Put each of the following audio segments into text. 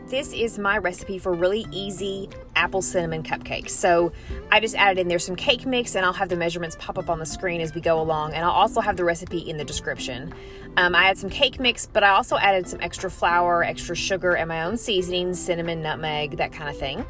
This is my recipe for really easy apple cinnamon cupcakes. So I just added in there some cake mix, and I'll have the measurements pop up on the screen as we go along, and I'll also have the recipe in the description. I had some cake mix, but I also added some extra flour, extra sugar, and my own seasonings, cinnamon, nutmeg, that kind of thing,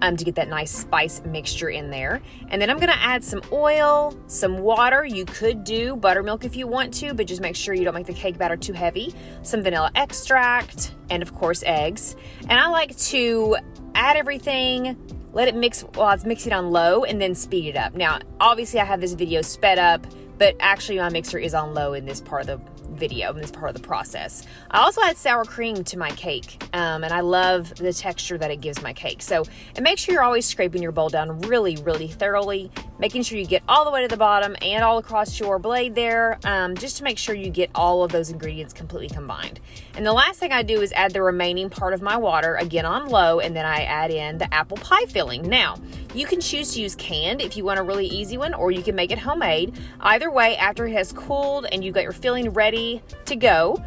to get that nice spice mixture in there. And then I'm gonna add some oil, some water. You could do buttermilk if you want to, but just make sure you don't make the cake batter too heavy. Some vanilla extract, and of course eggs. And I like to add everything, let it mix while it's mixing on low, and then speed it up. Now, obviously I have this video sped up, but actually my mixer is on low in this part of the video, in this part of the process. I also add sour cream to my cake, and I love the texture that it gives my cake. So, and make sure you're always scraping your bowl down really, really thoroughly, making sure you get all the way to the bottom and all across your blade there, just to make sure you get all of those ingredients completely combined. And the last thing I do is add the remaining part of my water, again on low, and then I add in the apple pie filling. Now, you can choose to use canned if you want a really easy one, or you can make it homemade. Either way, after it has cooled and you've got your filling ready to go,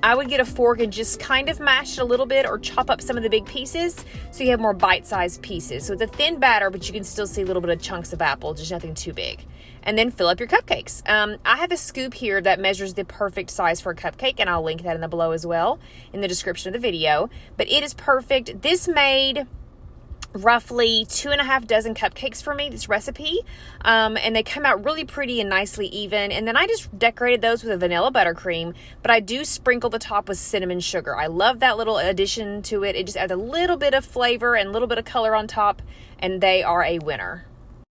I would get a fork and just kind of mash it a little bit, or chop up some of the big pieces so you have more bite-sized pieces. So it's a thin batter, but you can still see a little bit of chunks of apple, just nothing too big. And then fill up your cupcakes. I have a scoop here that measures the perfect size for a cupcake, and I'll link that in the below as well in the description of the video. But it is perfect. This made roughly 2.5 dozen cupcakes for me, this recipe, and they come out really pretty and nicely even. And then I just decorated those with a vanilla buttercream, but I do sprinkle the top with cinnamon sugar. I love that little addition to it. It just adds a little bit of flavor and a little bit of color on top, and they are a winner.